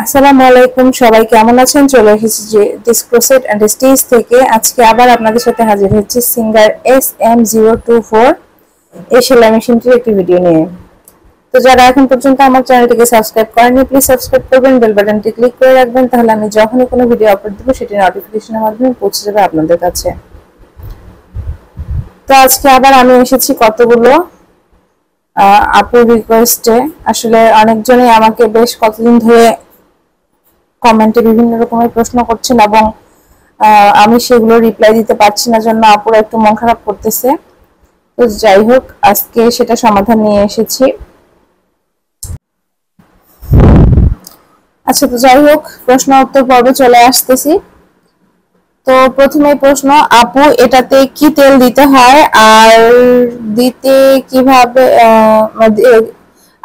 আসসালামু আলাইকুম, সবাই কেমন আছেন? চলে এসেছি যে দিস ক্রোসেট এন্ড স্টিচ থেকে। আজকে আবার আপনাদের সাথে হাজির হচ্ছে সিঙ্গার SM024 এই সেলাই মেশিনটির একটি ভিডিও নিয়ে। তো যারা এখন পর্যন্ত আমার চ্যানেলটিকে সাবস্ক্রাইব করেননি, প্লিজ সাবস্ক্রাইব করবেন, বেল বাটনটি ক্লিক করে রাখবেন, তাহলে আমি যখনই কোনো ভিডিও আপলোড দেবো সেটি নোটিফিকেশনের মাধ্যমে পৌঁছে যাবে আপনাদের কাছে। তো আজকে আবার আমি এসেছি কতগুলো আপুর রিকোয়েস্টে। আসলে অনেকজনই আমাকে বেশ কতদিন ধরে কমেন্টে বিভিন্ন রকমের প্রশ্ন করছেন এবং আমি সেগুলো রিপ্লাই দিতে পারছি না, জন্য আপুরা একটু মন খারাপ করতেছে। তো যাই হোক, আজকে সেটা সমাধান নিয়ে এসেছি। আচ্ছা, তো যাই হোক, প্রশ্ন উত্তর পর্বে চলে আসতেছি। তো প্রথমে প্রশ্ন, আপু এটাতে কি তেল দিতে হয় আর দিতে কিভাবে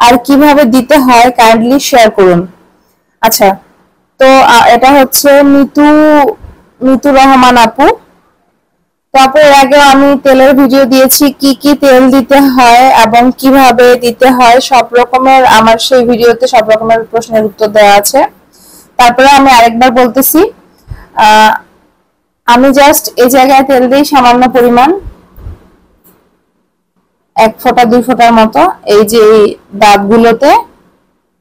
আর কিভাবে দিতে হয় কাইন্ডলি শেয়ার করুন। আচ্ছা, তো এটা হচ্ছে মিতু রহমান আপু। তো আপু, এর আগে আমি তেলের ভিডিও দিয়েছি, কি কি তেল দিতে হয় এবং কিভাবে দিতে হয় সব রকমের, আমার সেই ভিডিওতে সব রকমের প্রশ্নের উত্তর দেওয়া আছে। তারপরে আমি আরেকবার বলতেছি, আমি জাস্ট এই জায়গায় তেল দিই সামান্য পরিমাণ, 1 ফোঁটা 2 ফোঁটার মতো, এই যে দাঁতগুলোতে,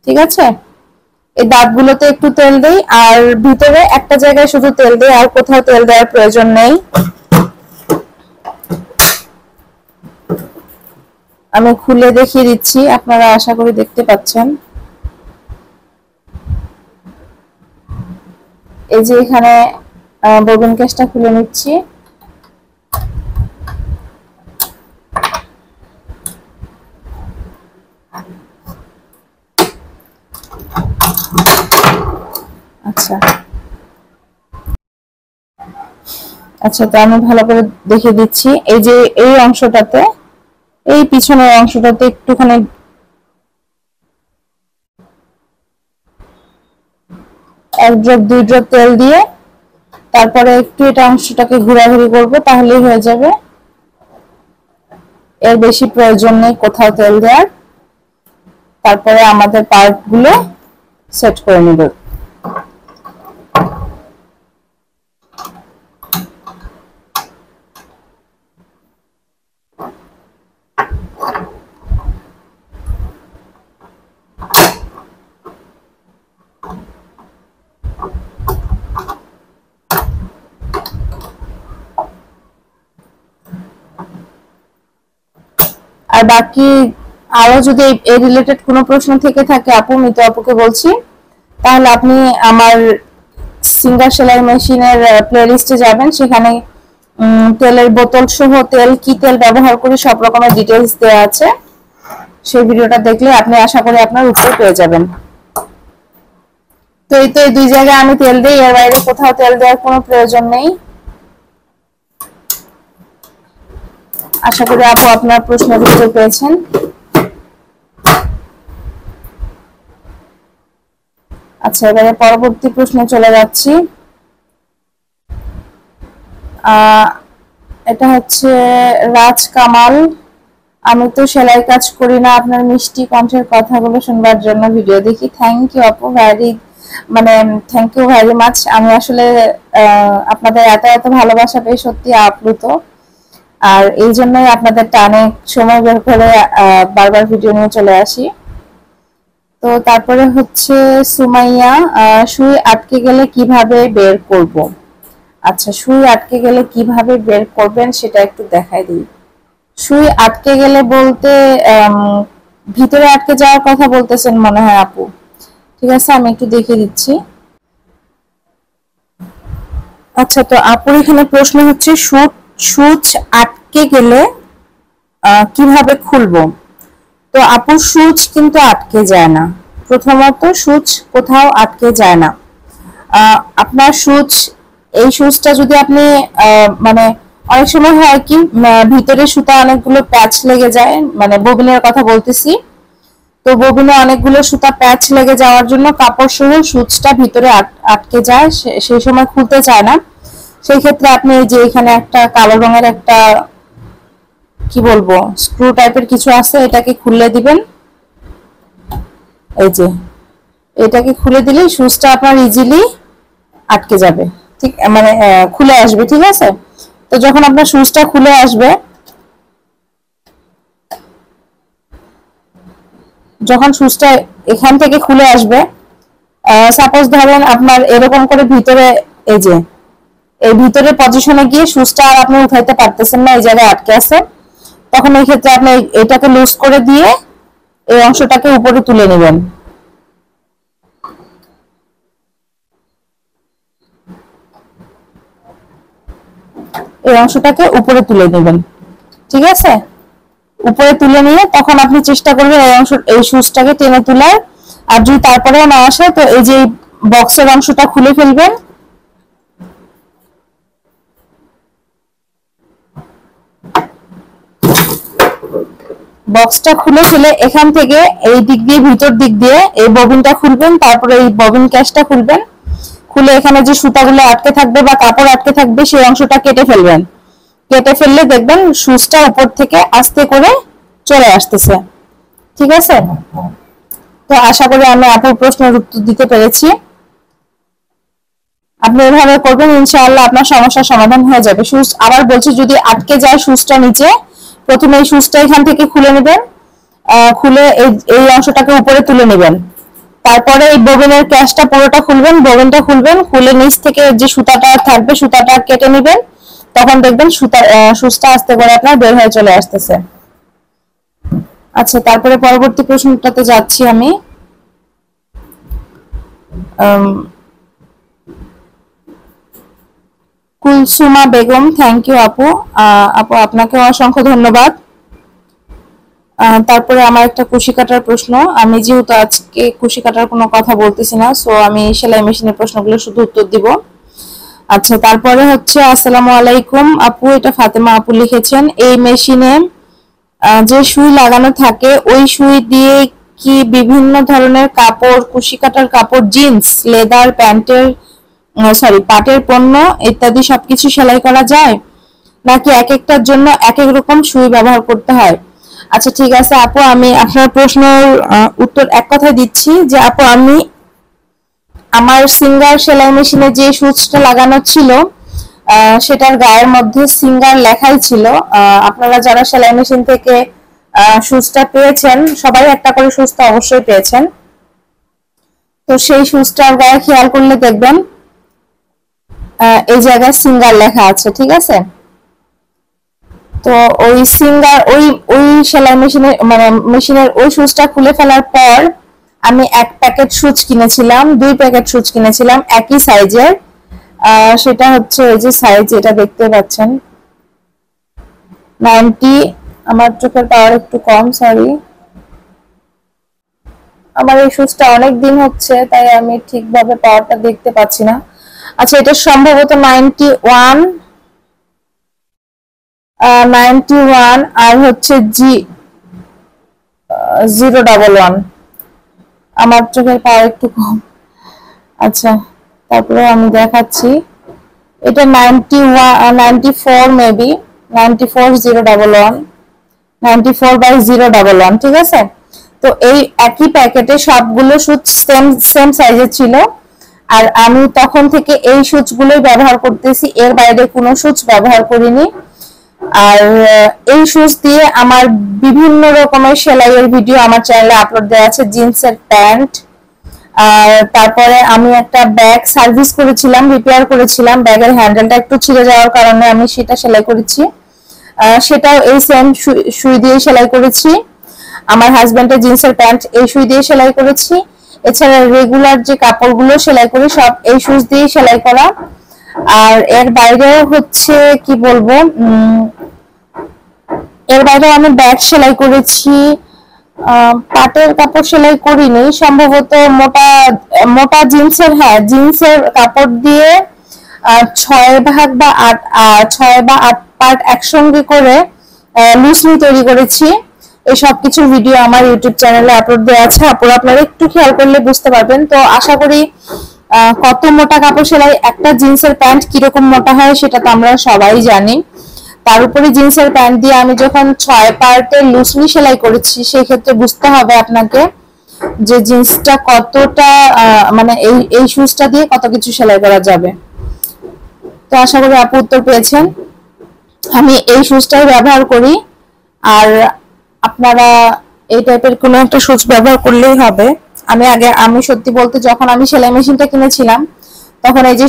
ঠিক আছে? এই দাঁতগুলোতে একটু তেল দেই আর ভিতরে একটা জায়গায় শুধু তেল দেই, আর কোথাও তেল দেওয়ার প্রয়োজন নেই। আমি খুলে দেখিয়ে দিচ্ছি, আপনারা আশা করি দেখতে পাচ্ছেন। এই যে এখানে ববিন কেসটা খুলে নিচ্ছি। আচ্ছা আচ্ছা, তো আমি ভালো করে দেখিয়ে দিচ্ছি। এই যে এই অংশটাতে, এই পিছনের অংশটাতে একটুখানি 1 ড্রপ 2 ড্রপ তেল দিয়ে তারপরে একটু এটা অংশটাকে ঘোরাঘুরি করবো, তাহলেই হয়ে যাবে। এর বেশি প্রয়োজন নেই কোথাও তেল দেওয়ার। তারপরে আমাদের পার্টগুলো সেট করে নেব। আর বাকি আরো যদি এই রিলেটেড কোনো প্রশ্ন থেকে থাকে, আপু মিতু আপুকে বলছি, তাহলে আপনি আমার সিঙ্গার সেলাই মেশিনের প্লেলিস্টে যাবেন। সেখানে তেলের বোতল সহ তেল, কি তেল ব্যবহার করি সব রকমের ডিটেলস দেওয়া আছে। সেই ভিডিওটা দেখলে আপনি আশা করি আপনার উত্তর পেয়ে যাবেন। তো এই 2 জায়গায় আমি তেল দিই, এর বাইরে কোথাও তেল দেওয়ার কোনো প্রয়োজন নেই। আশা করি আপু আপনার প্রশ্নের উত্তর পেয়েছেন। আচ্ছা, এবারে পরবর্তী প্রশ্নে চলে যাচ্ছি। এটা হচ্ছে রাজ কামাল। আমি তো সেলাই কাজ করি না, আপনার মিষ্টি কণ্ঠের কথাগুলো শুনবার জন্য ভিডিও দেখি। থ্যাংক ইউ আপু, থ্যাংক ইউ ভেরি মাচ। আমি আসলে আপনাদের এত এত ভালোবাসা পেয়ে সত্যি আপ্লুত, আর এই জন্যই আপনাদের টানে সময় বের করে বারবার ভিডিও নিয়ে চলে আসি। তো তারপরে হচ্ছে সুমাইয়া, সুই আটকে গেলে কিভাবে বের করব? আচ্ছা, সুই আটকে গেলে কিভাবে বের করবেন সেটা একটু দেখাই দিই। সুই আটকে গেলে বলতে ভিতরে আটকে যাওয়ার কথা বলতেছেন মনে হয় আপু। ঠিক আছে, আমি একটু দেখিয়ে দিচ্ছি। আচ্ছা, তো আপুর এখানে প্রশ্ন হচ্ছে সুচ আটকে গেলে কিভাবে খুলবো। তো আপুর সুচ কিন্তু আটকে যায় না। প্রথমত, সুচ কোথাও আটকে যায় না। আপনার সুচ, এই সুচটা যদি আপনি মানে অনেক সময় হয় কি, ভিতরে সুতা অনেকগুলো প্যাচ লেগে যায়, মানে ববিনের কথা বলতেছি। তো ববিনে অনেকগুলো সুতা প্যাচ লেগে যাওয়ার জন্য কাপড় সহ সুচটা ভিতরে আটকে যায়, সেই সময় খুলতে চায় না। সেই ক্ষেত্রে আপনি এই যে এখানে একটা কালো রঙের একটা কি বলবো স্ক্রু টাইপের কিছু আছে, এটাকে খুলে দিবেন। এই যে এটাকে খুলে দিলে সুচটা আপনার ইজিলি আটকে যাবে, ঠিক মানে খুলে আসবে, ঠিক আছে। তো যখন আপনার সুচটা খুলে আসবে, যখন সুচটা এখান থেকে খুলে আসবে, সাপোজ ধরেন আপনার এরকম করে ভিতরে, এই যে এই ভিতরে পজিশনে গিয়ে সুচটা আর আপনি উঠাইতে পারতেছেন না, এই জায়গায় আটকে আছে, তখন এই ক্ষেত্রে আপনি এটাকে লুজ করে দিয়ে এই অংশটাকে উপরে তুলে নেবেন। এই অংশটাকে উপরে তুলে নেবেন, ঠিক আছে। উপরে তুলে নিয়ে তখন আপনি চেষ্টা করবেন এই সুচটাকে টেনে তোলার। আর যদি তারপরেও না আসে, তো এই যে বক্সের অংশটা খুলে ফেলবেন। বক্সটা খুলে ফেলে এখান থেকে এই দিক দিয়ে, ভিতর দিক দিয়ে এই ববিনটা খুলবেন, তারপরে এই ববিন ক্যাশটা খুলবেন। খুলে এখানে যে সুতাগুলো আটকে থাকবে বা কাপড় আটকে থাকবে সেই অংশটা কেটে ফেলবেন। কেটে ফেললে দেখবেন সুচটা উপর থেকে আস্তে করে চলে আসতেছে, ঠিক আছে। তো আশা করি আমি আপুর প্রশ্নের উত্তর দিতে পেরেছি। আপনি এভাবে করবেন, ইনশাআল্লাহ আপনার সমস্যার সমাধান হয়ে যাবে। সুচ আবার বলছি, যদি আটকে যায় সুচটা নিচে, প্রথমে এই সুচটা এখান থেকে খুলে নেবেন, খুলে এই অংশটাকে উপরে তুলে নেবেন। তারপরে এই ববিনের ক্যাশটা পুরোটা খুলবেন, ববিনটা খুলবেন, খুলে নিচ থেকে যে সুতাটা থাকবে সুতাটা কেটে নেবেন। তখন দেখবেন সুচটা আস্তে করে আপনার বের হয়ে চলে আসতেছে। আচ্ছা, তারপরে পরবর্তী প্রশ্নটাতে যাচ্ছি আমি। কুলসুমা বেগম, থ্যাংক ইউ আপু। আপু আপনাকে অসংখ্য ধন্যবাদ। তারপরে আমার একটা কুশি কাটার প্রশ্ন। আমি যেহেতু আজকে কুশি কাটার কোনো কথা বলতেছি না, সো আমি সেলাই মেশিনের প্রশ্নগুলো শুধু উত্তর দিব। আচ্ছা, তারপরে হচ্ছে আসসালামু আলাইকুম আপু, এটা ফাতেমা আপু লিখেছেন, এই মেশিনে যে সুই লাগানো থাকে ওই সুই দিয়ে কি বিভিন্ন ধরনের কাপড়, কুশি কাটার কাপড়, জিন্স, লেদার, প্যান্টের পাটের পণ্য ইত্যাদি সবকিছু সেলাই করা যায়, নাকি এক একটার জন্য এক এক রকম সুই ব্যবহার করতে হয়? আচ্ছা, ঠিক আছে আপু, আমি আপনার প্রশ্নের উত্তর এক কথায় দিচ্ছি যে আপু, আমি আমার সিঙ্গার সেলাই মেশিনে যে সুচটা লাগানো ছিল সেটার গায়ের মধ্যে সিঙ্গার লেখাই ছিল। আপনারা যারা সেলাই মেশিন থেকে সুচটা পেয়েছেন সবাই একটা করে সুচটা অবশ্যই পেয়েছেন। তো সেই সুচটার গায়ে খেয়াল করলে দেখবেন এই জায়গায় সিঙ্গার লেখা আছে, ঠিক আছে। তো ওই সিঙ্গার ওই সেলাই মেশিনের মানে মেশিনের ওই সুচটা খুলে ফেলার পর আমি এক প্যাকেট সুচ কিনেছিলাম, 2 প্যাকেট সুচ কিনেছিলাম একই সাইজের। সেটা হচ্ছে এই যে সাইজ, এটা দেখতে পাচ্ছেন 90। আমার চোখের পাওয়ার একটু কম, সরি। আমার এই সুচটা অনেক দিন হচ্ছে, তাই আমি ঠিকভাবে পাওয়ারটা দেখতে পাচ্ছি না। আচ্ছা, এটা সম্ভবত 91 আর হচ্ছে G011। আমার চোখের পাওয়ার একটু কম। আচ্ছা, তারপরে আমি দেখাচ্ছি, এটা 94 মেবি, 94 011, 94/011, ঠিক আছে। তো এই একই প্যাকেটে সবগুলো সুচ সেম সাইজের ছিল। আর আমি তখন থেকে এই সুচগুলোই ব্যবহার করতেছি, এর বাইরে কোনো সুচ ব্যবহার করিনি। আর এই সুচ দিয়ে আমার বিভিন্ন রকমের সেলাইয়ের ভিডিও আমার চ্যানেলে আপলোড দেওয়া আছে, জিন্সের প্যান্ট। আর তারপরে আমি একটা ব্যাগ সার্ভিস করেছিলাম, রিপেয়ার করেছিলাম, ব্যাগের হ্যান্ডেলটা একটু ছিঁড়ে যাওয়ার কারণে আমি সেটা সেলাই করেছি, সেটাও এই সেম সুই দিয়ে সেলাই করেছি। আমার হাজবেন্ডের জিন্সের প্যান্ট এই সুই দিয়ে সেলাই করেছি। এছাড়া রেগুলার যে কাপড়গুলো সেলাই করি সব এই সুই দিয়ে সেলাই করা। আর এর বাইরেও হচ্ছে কি বলবো, এর বাইরেও আমি ব্যাগ সেলাই করেছি, পাটের কাপড় সেলাই করিনি, সম্ভবত মোটা জিন্সের, জিন্সের কাপড় দিয়ে 6 ভাগ বা 8 পার্ট একসঙ্গে করে লুসনি তৈরি করেছি। এই সব কিছুর ভিডিও আমার ইউটিউব চ্যানেলে আপলোড দেওয়া আছে, আপনারা একটু খেয়াল করলে বুঝতে পারবেন। তো আশা করি কত মোটা কাপড় সেলাই, একটা জিন্সের প্যান্ট কিরকম মোটা হয় সেটা তো আমরা সবাই জানি। তার উপরে জিন্সের প্যান্ট দিয়ে আমি যখন 6 পার্টের লুসনি সেলাই করেছি, সেই ক্ষেত্রে বুঝতে হবে আপনাকে যে জিন্সটা কতটা মানে এই শুজটা দিয়ে কত কিছু সেলাই করা যাবে। তো আশা করি আপু উত্তর পেয়েছেন। আমি এই শুজটাই ব্যবহার করি, আর আপনারা এই টাইপের কোনো একটা শুজ ব্যবহার করলেই হবে। আমি সত্যি বলতে যখন আমি সেলাই মেশিনটা কিনেছিলাম তখন এই যে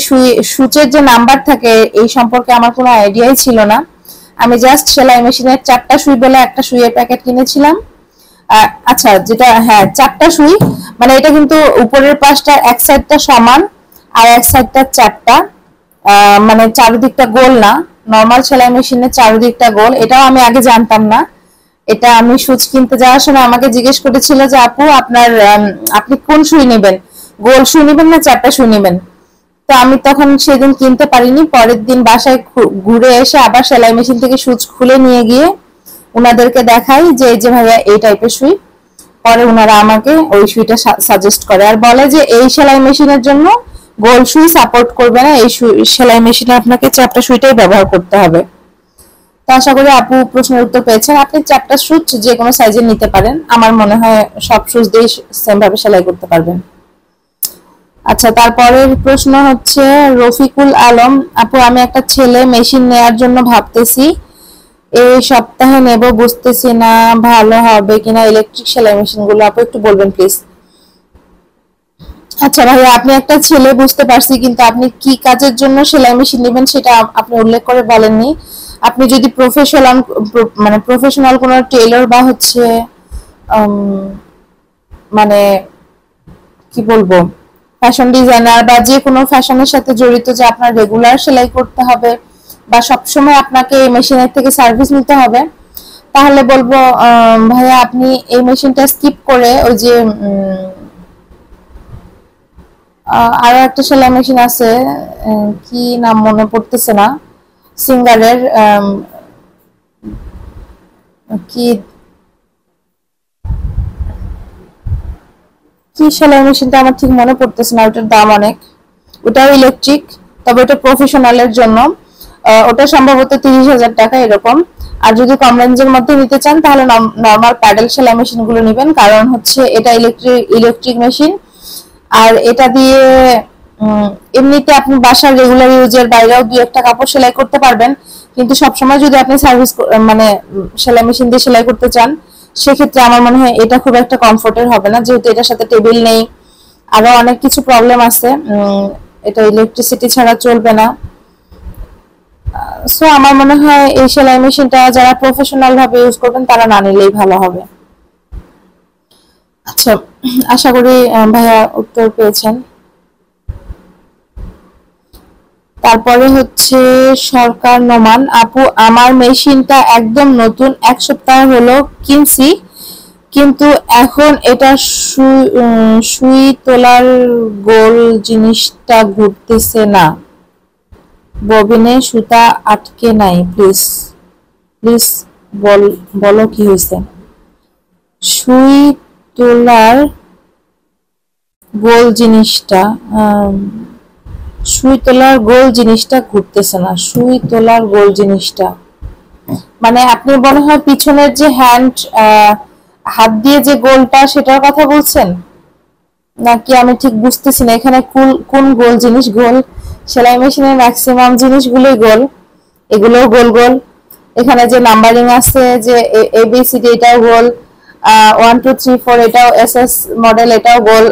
সুচের যে নাম্বার থাকে এই সম্পর্কে আমার কোনো আইডিয়াই ছিল না। আমি জাস্ট সেলাই মেশিনের 4টা সুই বলে একটা সুইয়ের প্যাকেট কিনেছিলাম। আচ্ছা, যেটা হ্যাঁ 4টা সুই, মানে এটা কিন্তু উপরের পাশটা এক সাইডটা সমান আর এক সাইডটা 4টা, মানে চারিদিকটা গোল না। নরমাল সেলাই মেশিনের চারিদিকটা গোল, এটাও আমি আগে জানতাম না। এটা আমি সুচ কিনতে যাওয়ার সময় আমাকে জিজ্ঞেস করেছিল যে আপু আপনি কোন সুই নেবেন, গোল সুই নেবেন না 4টা সুই নেবেন। তো আমি তখন সেদিন কিনতে পারিনি, পরের দিন বাসায় ঘুরে এসে আবার সেলাই মেশিন থেকে সুচ খুলে নিয়ে গিয়ে উনাদেরকে দেখাই যে এই যে ভাইয়া এই টাইপের সুই। পরে উনারা আমাকে ওই সুইটা সাজেস্ট করে আর বলে যে এই সেলাই মেশিনের জন্য গোল সুই সাপোর্ট করবে না, এই সেলাই মেশিনে আপনাকে 4টা সুইটাই ব্যবহার করতে হবে। তো আশা করি আপু প্রশ্নের উত্তর পেয়েছেন। আপনি 4টা সুচ যে কোনো সাইজের নিতে পারেন, আমার মনে হয় সব সুচ দিয়ে সেম ভাবে সেলাই করতে পারবেন। আচ্ছা, তারপরের প্রশ্ন হচ্ছে রফিকুল আলম আপু, আমি একটা ছেলে মেশিন নেয়ার জন্য ভাবতেছি, এই সপ্তাহে নেব, বুঝতেছি না ভালো হবে কিনা ইলেকট্রিক সেলাই মেশিন গুলো, আপু একটু বলবেন প্লিজ। আচ্ছা ভাইয়া, আপনি একটা ছেলে বুঝতে পারছি, কিন্তু আপনি কি কাজের জন্য সেলাই মেশিন নেবেন সেটা আপনি উল্লেখ করে বলেননি। আপনি যদি প্রফেশনাল কোনো টেইলর বা হচ্ছে মানে কি বলবো ফ্যাশন ডিজাইনার বা যে কোনো ফ্যাশনের সাথে জড়িত, যে আপনার রেগুলার সেলাই করতে হবে বা সবসময় আপনাকে এই মেশিনের থেকে সার্ভিস নিতে হবে, তাহলে বলবো ভাইয়া আপনি এই মেশিনটা স্কিপ করে ওই যে আরো একটা সেলাই মেশিন আছে, কি নাম মনে পড়তেছে না, সিঙ্গারের কি কি সেলাই মেশিনটা আমার ঠিক মনে পড়তেছে না, ওটার দাম অনেক, ওটাও ইলেকট্রিক, তবে ওটা প্রফেশনালের জন্য। ওটা সম্ভবত 30,000 টাকা এরকম। আর যদি কম রেঞ্জের মধ্যে নিতে চান তাহলে নর্মাল প্যাডেল সেলাই মেশিন গুলো নেবেন, কারণ হচ্ছে এটা ইলেকট্রিক মেশিন। আর এটা দিয়ে এমনিতে আপনি বাসার রেগুলার ইউজের বাইরেও 2-1টা কাপড় সেলাই করতে পারবেন, কিন্তু সবসময় যদি আপনি সার্ভিস মানে সেলাই মেশিন দিয়ে সেলাই করতে চান সেক্ষেত্রে আমার মনে হয় এটা খুব একটা কমফোর্টের হবে না, যেহেতু এটার সাথে টেবিল নেই, আরো অনেক কিছু প্রবলেম আছে, এটা ইলেকট্রিসিটি ছাড়া চলবে না। সো আমার মনে হয় এই সেলাই মেশিনটা যারা প্রফেশনাল ভাবে ইউজ করবেন তারা না নিলেই ভালো হবে। আচ্ছা, আশা করি ভাইয়া উত্তর পেয়েছেন। তারপরে হচ্ছে সরকার নোমান আপু, আমার মেশিনটা একদম নতুন, 1 সপ্তাহ হলো কিনছি, কিন্তু এখন এটা সুই তোলার গোল জিনিসটা ঘুরতেছে না, ববিনে সুতা আটকে নাই, প্লিজ প্লিজ বলো কি হয়েছে। সুই তোলার গোল জিনিসটা সুই তোলার গোল জিনিসটা ঘুরতেছে না, সুই তোলার গোল জিনিসটা মানে আপনি মনে হয় পিছনের যে হাত দিয়ে যে গোলটা সেটার কথা বলছেন নাকি, আমি ঠিক বুঝতেছি না এখানে কোন গোল জিনিস। গোল সেলাই মেশিনের ম্যাক্সিমাম জিনিসগুলোই গোল, এগুলোও গোল গোল। এখানে যে নাম্বারিং আছে যে ABCD এটাও গোল, 1 2 3 4 এটাও SS মডেল এটাও গোল,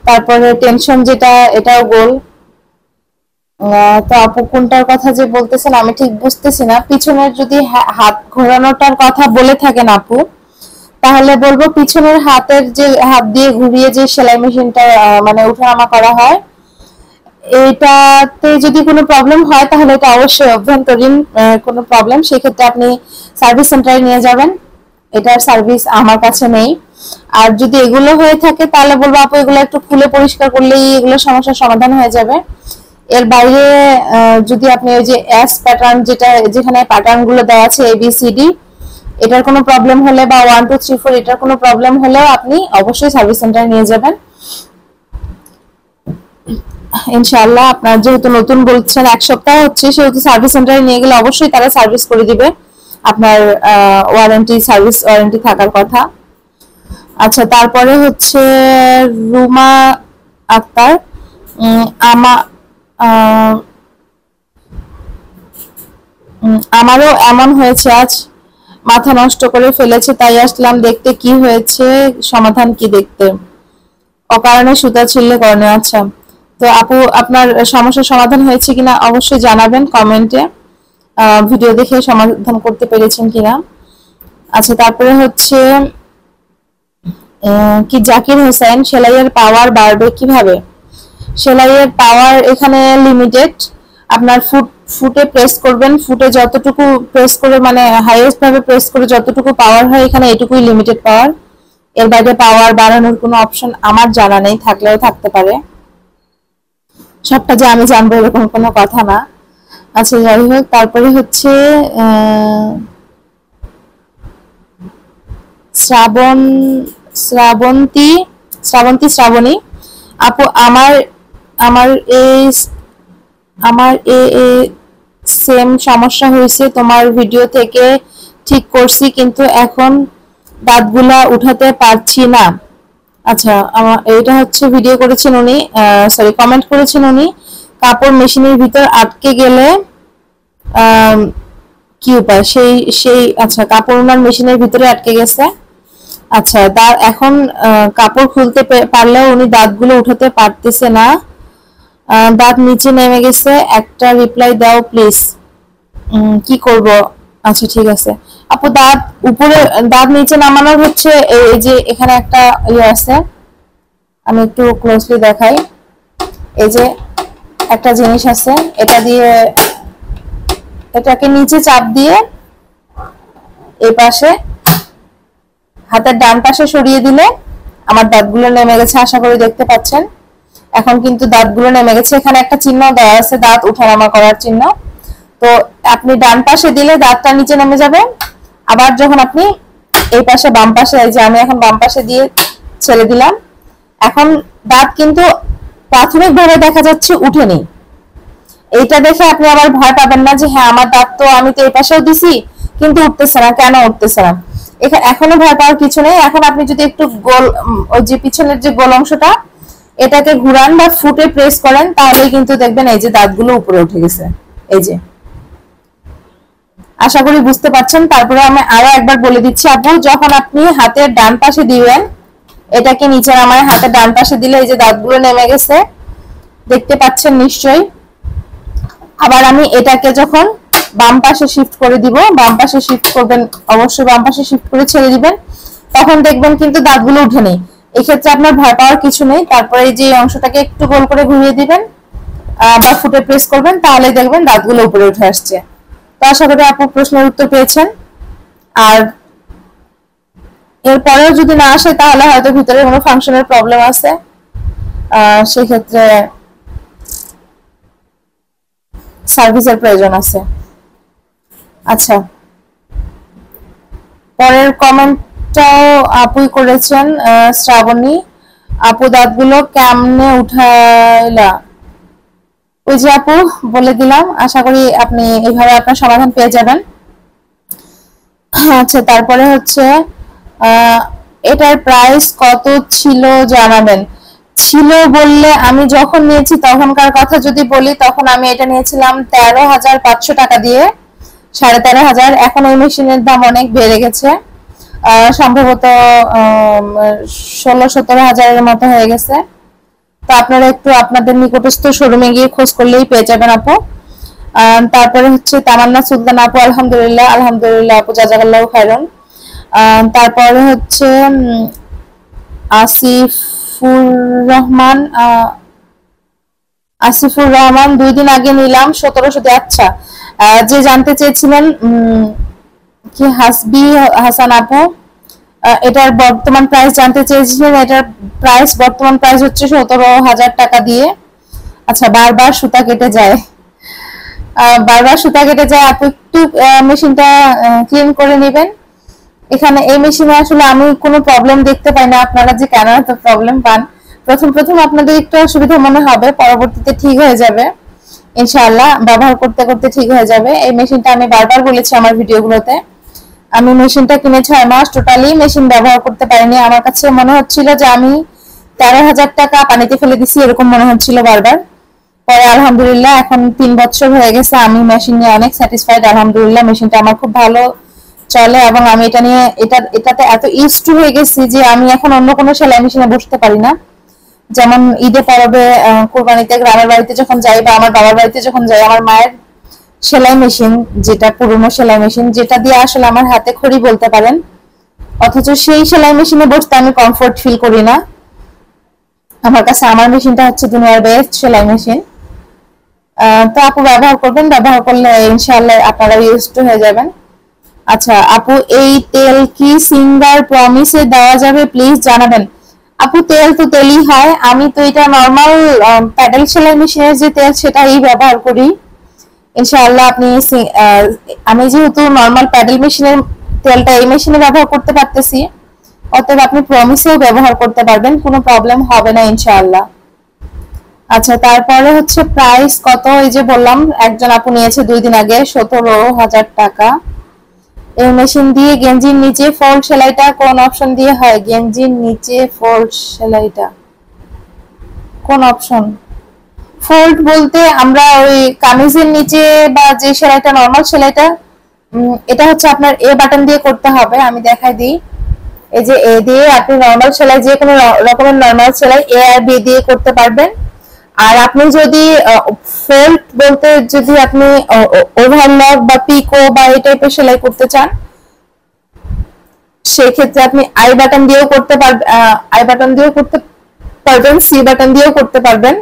তারপরে টেনশন যেটা এটাও গোল। তো আপু কোনটার কথা যে বলতেছেন আমি ঠিক বুঝতেছি না। পিছনের যদি হাত ঘোরানোটার কথা বলে থাকেন আপু, তাহলে বলবো পিছনের হাতের যে হাত দিয়ে ঘুরিয়ে যে সেলাই মেশিনটা মানে উঠানামা করা হয়, এটাতে যদি কোনো প্রবলেম হয় তাহলে এটা অবশ্যই অভ্যন্তরীণ কোনো প্রবলেম, সেক্ষেত্রে আপনি সার্ভিস সেন্টারে নিয়ে যাবেন, এটার সার্ভিস আমার কাছে নেই। আর যদি এগুলো হয়ে থাকে তাহলে বলবো আপু এগুলো একটু খুলে পরিষ্কার করলেই এগুলো সমস্যার সমাধান হয়ে যাবে। এর বাইরে যদি আপনি ওই যে এস প্যাটার্ন যেখানে প্যাটার্ন গুলো দেওয়া আছে ABCD, এটার কোনো প্রবলেম হলে বা 1 2 3 4 এটার কোনো প্রবলেম হলেও আপনি অবশ্যই সার্ভিস সেন্টারে নিয়ে যাবেন ইনশাআল্লাহ। আপনার যেহেতু নতুন বলছেন 1 সপ্তাহ হচ্ছে, সেহেতু সার্ভিস সেন্টারে নিয়ে গেলে অবশ্যই তারা সার্ভিস করে দিবে, আপনার সার্ভিস ওয়ারেন্টি থাকার কথা। আচ্ছা, তারপরে হচ্ছে রুমা আক্তার, আমারও এমন হয়েছে, আজ মাথা নষ্ট করে ফেলেছে, তাই আসলাম দেখতে কি হয়েছে, সমাধান কি দেখতে। অকারণে সুতা ছিঁড়লে কর্ণে। আচ্ছা, তো আপু আপনার সমস্যার সমাধান হয়েছে কিনা অবশ্যই জানাবেন কমেন্টে, ভিডিও দেখে সমাধান করতে পেরেছেন কিনা। আচ্ছা, তারপরে হচ্ছে কি জাকির হোসেন, সেলাইয়ের পাওয়ার বাড়বে কিভাবে? সেলাইয়ের পাওয়ার এখানে লিমিটেড, আপনার ফুটে প্রেস করবেন, ফুটে যতটুকু প্রেস করে মানে হাইয়েস্ট ভাবে প্রেস করে যতটুকু পাওয়ার হয় এখানে এটুকুই লিমিটেড পাওয়ার। এর বাইরে পাওয়ার বাড়ানোর কোনো অপশন আমার জানা নেই, থাকলেও থাকতে পারে, সবটা যে আমি জানবো এরকম কোনো কথা না। আচ্ছা, যাই হোক, তারপরে হচ্ছে শ্রাবণী আপু, আমার আমার এই আমার এ সেম সমস্যা হয়েছে, তোমার ভিডিও থেকে ঠিক করছি কিন্তু এখন দাঁতগুলা উঠাতে পারছি না। আচ্ছা, এটা হচ্ছে ভিডিও করেছেন উনি, সরি কমেন্ট করেছেন উনি, কাপড় মেশিনের ভিতর আটকে গেলে কি উপায়? সেই আচ্ছা, কাপড় ওনার মেশিনের ভিতরে আটকে গেছে। আচ্ছা, এখন কাপড় খুলতে পারলেও উনি দাঁতগুলো উঠাতে পারতেছে না, দাঁত নিচে নেমে গেছে, একটা রিপ্লাই দাও প্লিজ। কি করব? আচ্ছা, ঠিক আছে আপু, দাঁত নিচে নামানোর হচ্ছে এই যে এখানে একটা ইয়ে আছে, আমি একটু ক্লোজলি দেখাই। এই যে একটা জিনিস আছে, এটা দিয়ে এটাকে নিচে চাপ দিয়ে এই পাশে হাতের ডান পাশে সরিয়ে দিলে আমার দাঁতগুলো নেমে গেছে, আশা করি দেখতে পাচ্ছেন। এখন কিন্তু দাঁতগুলো নেমে গেছে, এখানে একটা চিহ্ন দেওয়া আছে দাঁত উঠানামা করার চিহ্ন, তো আপনি ডান পাশে দিলে দাঁতটা নিচে নেমে যাবে। আবার যখন আপনি এই পাশে বাম পাশে, এই যে আমি এখন বাম পাশে দিয়ে ছেড়ে দিলাম, এখন দাঁত কিন্তু প্রাথমিকভাবে দেখা যাচ্ছে উঠেনি। এইটা দেখে আপনি আবার ভয় পাবেন না যে হ্যাঁ আমার দাঁত তো আমি তো এই পাশেও দিছি কিন্তু উঠতেছে না, কেন উঠতেছে না। এখনো ভয় পাওয়ার কিছু নেই। এখন আপনি যদি একটু গোল, ওই যে পিছনের যে গোল অংশটা এটাকে ঘুরান বা ফুটে প্রেস করেন, তাহলেই কিন্তু দেখবেন এই যে দাঁতগুলো উপরে উঠে গেছে। এই যে, আশা করি বুঝতে পারছেন। তারপরে আমি আরো একবার বলে দিচ্ছি আপু, যখন আপনি হাতের ডান পাশে দিবেন, এটাকে নিচে নামায় হাতের ডান পাশে দিলে এই যে দাঁতগুলো নেমে গেছে, দেখতে পাচ্ছেন নিশ্চয়ই। আবার আমি এটাকে যখন বাম পাশে শিফট করে দিব, বাম পাশে শিফট করবেন, অবশ্যই বাম পাশে শিফট করে ছেড়ে দিবেন, তখন দেখবেন কিন্তু দাঁতগুলো উঠে নেই। এক্ষেত্রে আপনার ভয় পাওয়ার কিছু নেই। তারপরে এই যে অংশটাকে একটু গোল করে ঘুরিয়ে দিবেন বা ফুটে প্রেস করবেন, তাহলে দেখবেন দাঁতগুলো উপরে উঠে আসছে। তো আশা করি আপু প্রশ্নের উত্তর পেয়েছেন। আর এরপরেও যদি না আসে তাহলে হয়তো ভিতরে কোনো ফাংশনের প্রবলেম আছে, সেক্ষেত্রে সার্ভিসের প্রয়োজন আছে। আচ্ছা, পরের কমেন্টটাও আপুই করেছেন, শ্রাবণী আপু, দাঁতগুলো কেমনে উঠাইলা? ওই যে আপু বলে দিলাম, আশা করি আপনি এইভাবে আপনার সমাধান পেয়ে যাবেন। আচ্ছা, তারপরে হচ্ছে এটার প্রাইস কত ছিল জানাবেন। ছিল বললে, আমি যখন নিয়েছি তখনকার কথা যদি বলি, তখন আমি এটা নিয়েছিলাম 13,500 টাকা দিয়ে, 13,500। এখন ওই মেশিনের দাম অনেক বেড়ে গেছে, সম্ভবত 16-17 হাজারের মতো হয়ে গেছে। তো আপনারা একটু আপনাদের নিকটস্থ শোরুমে গিয়ে খোঁজ করলেই পেয়ে যাবেন আপু। তারপরে হচ্ছে তামান্না সুলতান আপু, আলহামদুলিল্লাহ আলহামদুলিল্লাহ আপু, জাযাকাল্লাহু খাইরান। তারপরে হচ্ছে আসিফুর রহমান, 2 দিন আগে নিলাম 1700 দিয়ে। আচ্ছা, যে জানতে চেয়েছিলেন কি হাসবি হাসান আপু, এটার বর্তমান প্রাইস জানতে চেয়েছিলেন, এটার প্রাইস বর্তমান প্রাইস হচ্ছে 17,000 টাকা দিয়ে। আচ্ছা, বারবার সুতা কেটে যায়, আপু একটু মেশিনটা ক্লিন করে নেবেন। এখানে এই মেশিনে আসলে আমি কোনো প্রবলেম দেখতে পাই না, আপনারা যে কেন এত প্রবলেম পান। প্রথম আপনাদের একটু অসুবিধা মনে হবে, পরবর্তীতে ঠিক হয়ে যাবে ইনশাআল্লাহ, ব্যবহার করতে করতে ঠিক হয়ে যাবে। এই মেশিনটা আমি বারবার বলেছি আমার ভিডিওগুলোতে আমি মেশিনটা কিনে 6 মাস টোটালি মেশিন ব্যবহার করতে পারিনি। আমার কাছে মনে হচ্ছিল যে আমি 13,000 টাকা পানিতে ফেলে দিছি, এরকম মনে হচ্ছিল বারবার। পরে আলহামদুলিল্লাহ এখন 3 বছর হয়ে গেছে, আমি মেশিন নিয়ে অনেক স্যাটিসফাইড। আলহামদুলিল্লাহ মেশিনটা আমার খুব ভালো চলে এবং আমি এটা নিয়ে এটাতে এত ইউজ টু হয়ে গেছি যে আমি এখন অন্য কোনো সেলাই মেশিনে বসতে পারি না। যেমন ঈদে পরবে, কোরবানিতে গ্রামের বাড়িতে যখন যাই বা আমার বাবার বাড়িতে যখন যাই, আমার মায়ের সেলাই মেশিন, যেটা পুরনো সেলাই মেশিন, যেটা দিয়ে আসলে আমার হাতে খড়ি বলতে পারেন, অথচ সেই সেলাই মেশিনে বসতে আমি কমফোর্ট ফিল করি না। আমার কাছে আমার মেশিনটা হচ্ছে দুনিয়ার বেস্ট সেলাই মেশিন। তো আপু ব্যবহার করবেন, ব্যবহার করলে ইনশাআল্লাহ আপনারা ইউজ টু হয়ে যাবেন। আচ্ছা আপু, এই তেল কি সিঙ্গার প্রমিসে দেওয়া যাবে, প্লিজ জানাবেন। আপু তেল তো তেলই হয়, আমি তো এটা নরমাল প্যাডেল সেলাই মেশিনের যে তেল সেটাই ব্যবহার করি। ইনশাআল্লাহ আপনি আমি যেহেতু নরমাল প্যাডেল মেশিনের তেলটা এই মেশিনে ব্যবহার করতে পারতেছি, অতএব আপনি প্রমিসেও ব্যবহার করতে পারবেন, কোনো প্রবলেম হবে না ইনশাআল্লাহ। আচ্ছা তারপরে হচ্ছে প্রাইস কত, এই যে বললাম একজন আপু নিয়েছে 2 দিন আগে 17,000 টাকা। এই মেশিন দিয়ে গেঞ্জির নিচে ফোল্ড সেলাইটা কোন অপশন দিয়ে হয়? গেঞ্জির নিচে ফোল্ড সেলাইটা কোন অপশন? ফোল্ড বলতে আমরা ওই কামিজের নিচে বা যে সেলাইটা নরমাল সেলাইটা, এটা হচ্ছে আপনার এ বাটন দিয়ে করতে হবে। আমি দেখাই দিই, এই যে এ দিয়ে আপনি নরমাল সেলাই, যে কোনো রকমের নরমাল সেলাই এ আর বি দিয়ে করতে পারবেন। আর আপনি যদি ফোল্ড বলতে যদি আপনি ওভারলক বা পিকো বা এই টাইপের সেলাই করতে চান, সেই ক্ষেত্রে আপনি আই বাটন দিয়েও করতে পারবেন, আই বাটন দিয়েও করতে পারবেন, সি বাটন দিয়েও করতে পারবেন।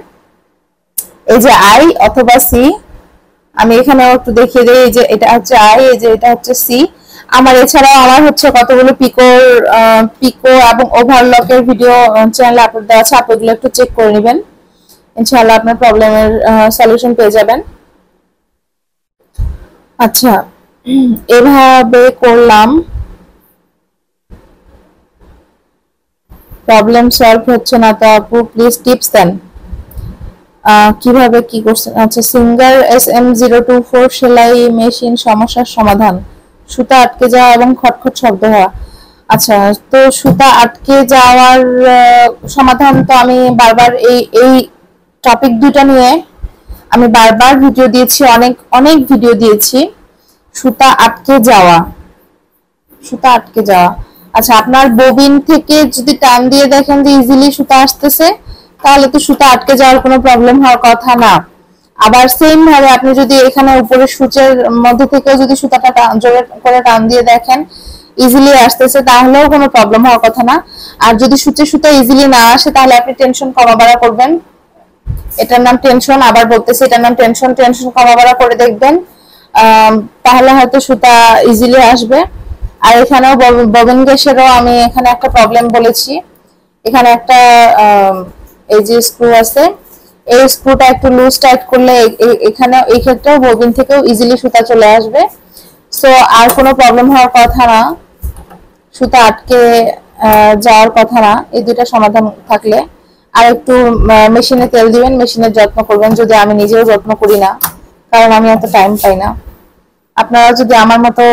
এই যে আই অথবা সি, আমি এখানে একটু দেখিয়ে দিই, এই যে এটা হচ্ছে আই, এই যে এটা হচ্ছে সি। আমার এছাড়াও আমার হচ্ছে কতগুলো পিকো এবং ওভারলকের ভিডিও চ্যানেলে আপলোড দেওয়া আছে, আপনি এগুলো একটু চেক করে নেবেন, ইনশাআল্লাহ আপনার প্রবলেমের সলিউশন পেয়ে যাবেন। আচ্ছা এভাবে করলাম, প্রবলেম সলভ হচ্ছে না তো আপু, প্লিজ টিপস দেন। কিভাবে কি করছেন? আচ্ছা সিঙ্গার SM024 সেলাই মেশিন সমস্যার সমাধান, সুতা আটকে যাওয়া এবং খটখট শব্দ হওয়া। আচ্ছা তো সুতা আটকে যাওয়ার সমাধান তো আমি বারবার এই টপিক দুটো নিয়ে আমি বারবার ভিডিও দিয়েছি, অনেক অনেক ভিডিও দিয়েছি। সুতা আটকে যাওয়া, সুতা আটকে যাওয়া, আচ্ছা আপনার ববিন থেকে যদি টান দিয়ে দেখেন যে ইজিলি সুতা আসতেছে, তাহলে তো সুতা আটকে যাওয়ার কোনো প্রবলেম হওয়ার কথা না। আবার সেম ভাবে আপনি যদি এখানে উপরে সূচের মধ্যে থেকেও যদি সুতাটা জোরে করে টান দিয়ে দেখেন ইজিলি আসতেছে, তাহলেও কোনো প্রবলেম হওয়ার কথা না। আর যদি সূচের সুতা ইজিলি না আসে, তাহলে আপনি টেনশন কমা বাড়া করবেন, এটার নাম টেনশন, আবার বলতেছি এটার নাম টেনশন, টেনশন কমা বাড়া করে দেখবেন, তাহলে হয়তো সুতা ইজিলি আসবে। আর এখানেও ববিন গ্যাসেরও আমি এখানে একটা প্রবলেম বলেছি, এখানে একটা এই যে স্ক্রু আছে, এই স্ক্রুটা একটু লুজ টাইট করলে এখানে এই ক্ষেত্রে ববিন থেকেও ইজিলি সুতা চলে আসবে। সো আর কোনো প্রবলেম হওয়ার কথা না, সুতা আটকে যাওয়ার কথা না, এই দুইটা সমাধান থাকলে। আর একটু মেশিনে তেল দিবেন, মেশিনের যত্ন করবেন, যদি আমি নিজেও যত্ন করি না, কারণ আমি এত টাইম পাই না। আপনারা যদি আমার মতো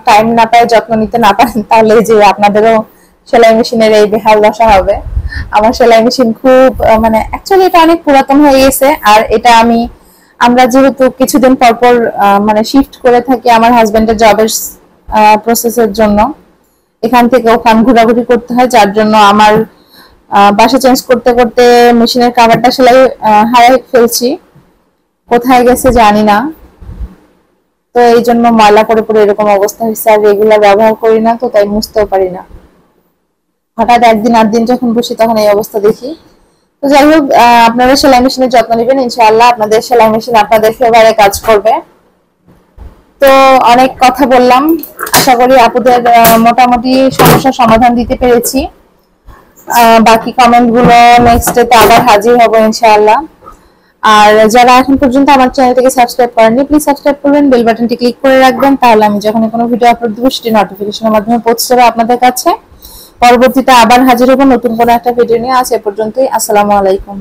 টাইম না পায়, যত্ন নিতে না পারেন, তাহলে যে আপনাদেরও সেলাই মেশিনের এই বেহাল দশা হবে। আমার সেলাই মেশিন খুব মানে অ্যাকচুয়ালি এটা অনেক পুরাতন হয়ে গেছে, আর এটা আমরা যেহেতু কিছুদিন পর পর মানে শিফট করে থাকি আমার হাজবেন্ডের জবের প্রসেসের জন্য, এখান থেকে ওখান ঘোরাঘুরি করতে হয়, যার জন্য আমার বাসা চেঞ্জ করতে করতে মেশিনের কাভারটা সেলাই হারাই ফেলছি, কোথায় গেছে জানি না। তো এই জন্য ময়লা করে পরে এরকম অবস্থা হয়েছে, আর রেগুলার ব্যবহার করি না, তো তাই মুছতেও পারি না। হঠাৎ একদিন 8 দিন যখন বসি তখন এই অবস্থা দেখি। তো যাই হোক, আপনারা সেলাই মেশিনের যত্ন নেবেন, ইনশাআল্লাহ আপনাদের সেলাই মেশিন আপনাদের ফেভারে কাজ করবে। তো অনেক কথা বললাম, আশা করি আপুদের মোটামুটি সমস্যার সমাধান দিতে পেরেছি। বাকি কমেন্ট গুলো নেক্সট ডেতে আবার হাজির হব ইনশাআল্লাহ। আর যারা এখন পর্যন্ত আমার চ্যানেলটিকে সাবস্ক্রাইব করেননি, প্লিজ সাবস্ক্রাইব করবেন, বেল বাটনটি ক্লিক করে রাখবেন, তাহলে আমি যখন কোনো ভিডিও আপলোড দেবো সেটি নোটিফিকেশনের মাধ্যমে পৌঁছে যাবে আপনাদের কাছে। পরবর্তীতে আবার হাজির হব নতুন কোনো একটা ভিডিও নিয়ে। আজ এ পর্যন্তই, আসসালামু আলাইকুম।